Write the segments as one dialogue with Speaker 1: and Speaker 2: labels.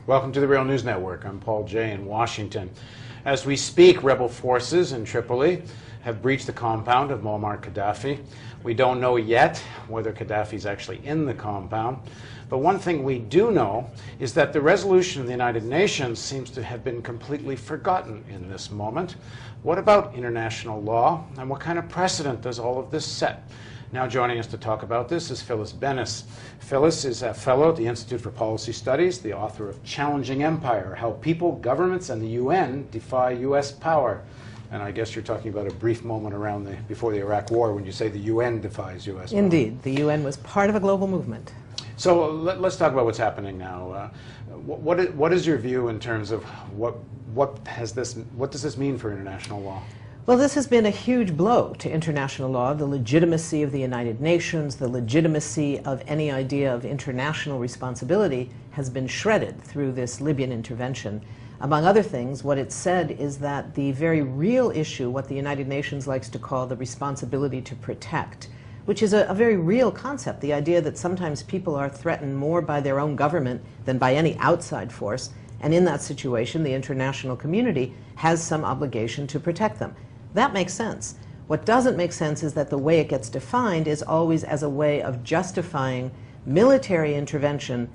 Speaker 1: Welcome to the Real News Network. I'm Paul Jay in Washington. As we speak, rebel forces in Tripoli have breached the compound of Muammar Gaddafi. We don't know yet whether Gaddafi's actually in the compound, but one thing we do know is that the resolution of the United Nations seems to have been completely forgotten in this moment. What about international law, and what kind of precedent does all of this set? Now joining us to talk about this is Phyllis Bennis. Phyllis is a fellow at the Institute for Policy Studies, the author of Challenging Empire, How People, Governments, and the UN Defy U.S. Power. And I guess you're talking about a brief moment around before the Iraq War when you say the UN defies U.S. power.
Speaker 2: Indeed. The UN was part of a global movement.
Speaker 1: So let's talk about what's happening now. What is your view in terms of what does this mean for international law?
Speaker 2: Well, this has been a huge blow to international law, the legitimacy of the United Nations, the legitimacy of any idea of international responsibility has been shredded through this Libyan intervention. Among other things, what it said is that the very real issue, what the United Nations likes to call the responsibility to protect, which is a very real concept, the idea that sometimes people are threatened more by their own government than by any outside force, and in that situation, the international community has some obligation to protect them. That makes sense. What doesn't make sense is that the way it gets defined is always as a way of justifying military intervention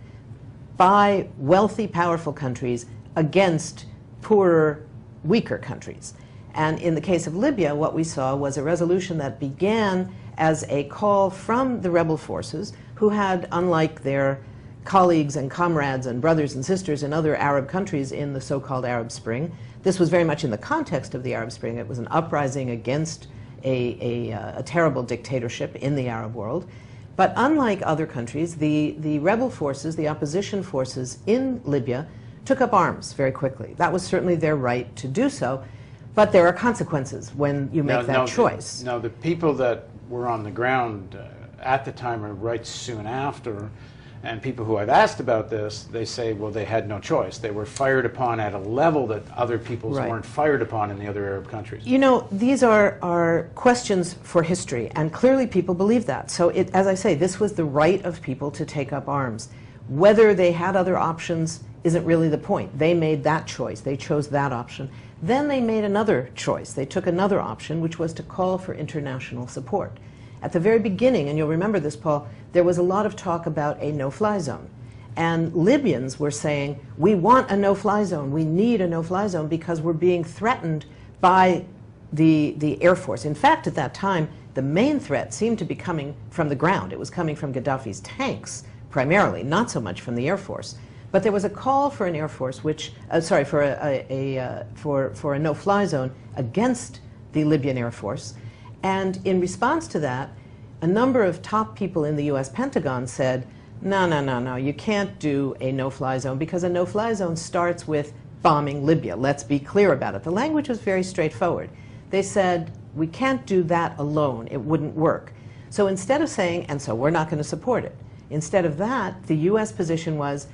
Speaker 2: by wealthy, powerful countries against poorer, weaker countries. And in the case of Libya, what we saw was a resolution that began as a call from the rebel forces, who had, unlike their colleagues and comrades and brothers and sisters in other Arab countries in the so-called Arab Spring. This was very much in the context of the Arab Spring. It was an uprising against a terrible dictatorship in the Arab world. But unlike other countries, the rebel forces, the opposition forces in Libya, took up arms very quickly. That was certainly their right to do so, but there are consequences when you make that choice.
Speaker 1: Now, the people that were on the ground at the time or right soon after, and people who I've asked about this, they say, well, they had no choice. They were fired upon at a level that other peoples weren't fired upon in the other Arab countries.
Speaker 2: You know, these are questions for history, and clearly people believe that. So, as I say, this was the right of people to take up arms. Whether they had other options isn't really the point. They made that choice. They chose that option. Then they made another choice. They took another option, which was to call for international support. At the very beginning, and you'll remember this, Paul, there was a lot of talk about a no-fly zone. And Libyans were saying, we want a no-fly zone. We need a no-fly zone because we're being threatened by the Air Force. In fact, at that time, the main threat seemed to be coming from the ground. It was coming from Gaddafi's tanks, primarily, not so much from the Air Force. But there was a call for an Air Force, for a no-fly zone against the Libyan Air Force. And in response to that, a number of top people in the U.S. Pentagon said, no, you can't do a no-fly zone because a no-fly zone starts with bombing Libya. Let's be clear about it. The language was very straightforward. They said, we can't do that alone. It wouldn't work. So instead of saying, and so we're not going to support it, instead of that, the U.S. position was,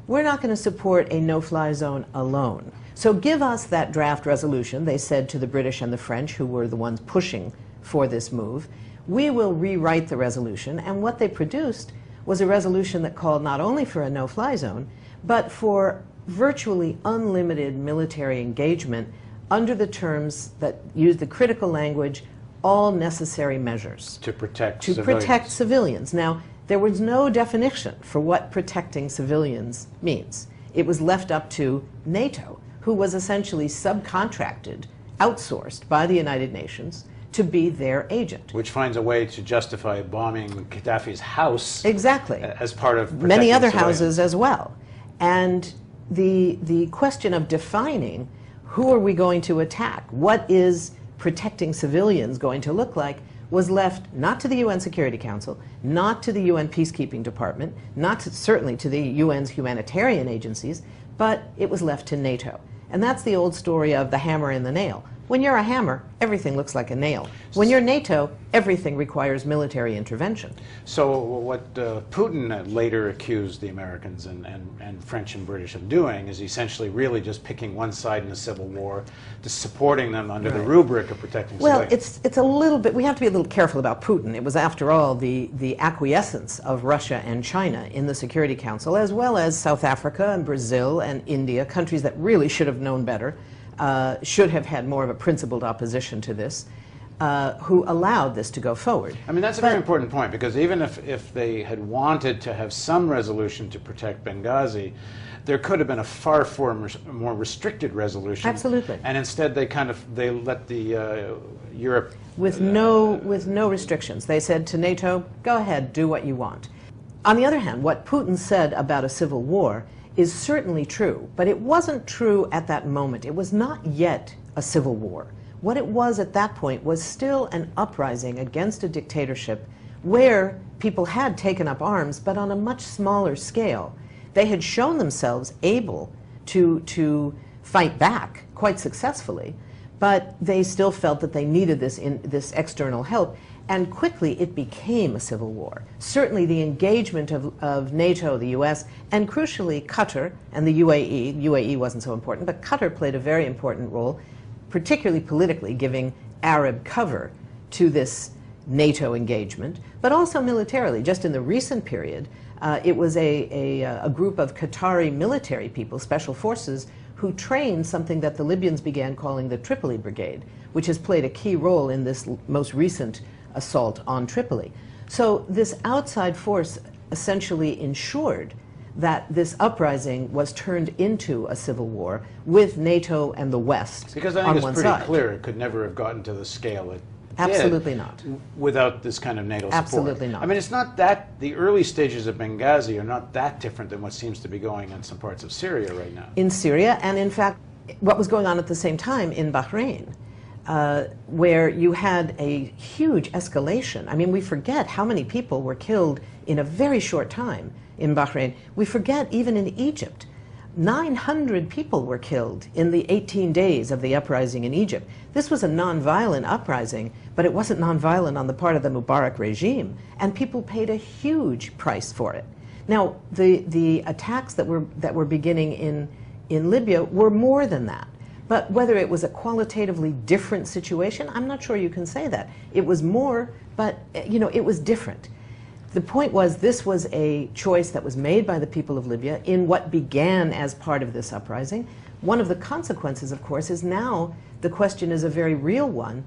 Speaker 2: we're not going to support a no-fly zone alone. So give us that draft resolution, they said to the British and the French, who were the ones pushing for this move. We will rewrite the resolution, and what they produced was a resolution that called not only for a no-fly zone, but for virtually unlimited military engagement under the terms that use the critical language, all necessary measures.
Speaker 1: To protect
Speaker 2: civilians. Now, there was no definition for what protecting civilians means. It was left up to NATO, who was essentially subcontracted, outsourced by the United Nations, to be their agent.
Speaker 1: Which finds a way to justify bombing Gaddafi's house.
Speaker 2: Exactly.
Speaker 1: As part of protecting
Speaker 2: many other
Speaker 1: civilians.
Speaker 2: houses as well. And the question of defining who are we going to attack, what is protecting civilians going to look like, was left not to the UN Security Council, not to the UN Peacekeeping Department, certainly to the UN's humanitarian agencies, but it was left to NATO. And that's the old story of the hammer and the nail. When you're a hammer, everything looks like a nail. When you're NATO, everything requires military intervention.
Speaker 1: So what Putin later accused the Americans and French and British of doing is essentially really just picking one side in a civil war, just supporting them under the rubric of protecting civilians.
Speaker 2: Well, it's a little bit, we have to be a little careful about Putin. It was, after all, the acquiescence of Russia and China in the Security Council, as well as South Africa and Brazil and India, countries that really should have known better, should have had more of a principled opposition to this, who allowed this to go forward.
Speaker 1: I mean, that's a very important point, because even if they had wanted to have some resolution to protect Benghazi, there could have been a far more restricted resolution.
Speaker 2: Absolutely.
Speaker 1: And instead they let the Europe...
Speaker 2: With no restrictions. They said to NATO, go ahead, do what you want. On the other hand, what Putin said about a civil war is certainly true, but it wasn't true at that moment. It was not yet a civil war. What it was at that point was still an uprising against a dictatorship where people had taken up arms, but on a much smaller scale. They had shown themselves able to fight back quite successfully, but they still felt that they needed this external help. And quickly it became a civil war. Certainly the engagement of NATO, the US, and crucially Qatar and the UAE. UAE wasn't so important, but Qatar played a very important role, particularly politically, giving Arab cover to this NATO engagement, but also militarily. Just in the recent period, it was a group of Qatari military people, special forces, who trained something that the Libyans began calling the Tripoli Brigade, which has played a key role in this most recent assault on Tripoli. So this outside force essentially ensured that this uprising was turned into a civil war with NATO and the West
Speaker 1: because I think it's pretty clear it could never have gotten to the scale it
Speaker 2: Absolutely
Speaker 1: did
Speaker 2: not.
Speaker 1: Without this kind of NATO support.
Speaker 2: Absolutely not.
Speaker 1: I mean, it's not that, the early stages of Benghazi are not that different than what seems to be going on in some parts of Syria right now.
Speaker 2: In Syria, and in fact, what was going on at the same time in Bahrain, where you had a huge escalation. I mean, we forget how many people were killed in a very short time in Bahrain. We forget even in Egypt. 900 people were killed in the 18 days of the uprising in Egypt. This was a nonviolent uprising, but it wasn't nonviolent on the part of the Mubarak regime, and people paid a huge price for it. Now, the attacks that were beginning in Libya were more than that. But whether it was a qualitatively different situation, I'm not sure you can say that. It was more, but you know, it was different. The point was, this was a choice that was made by the people of Libya in what began as part of this uprising. One of the consequences, of course, is now the question is a very real one,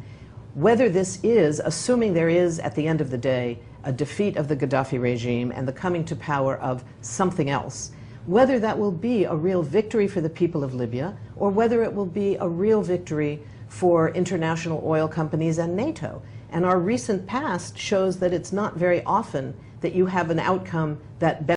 Speaker 2: whether this is, assuming there is, at the end of the day, a defeat of the Gaddafi regime and the coming to power of something else, whether that will be a real victory for the people of Libya, or whether it will be a real victory for international oil companies and NATO. And our recent past shows that it's not very often that you have an outcome that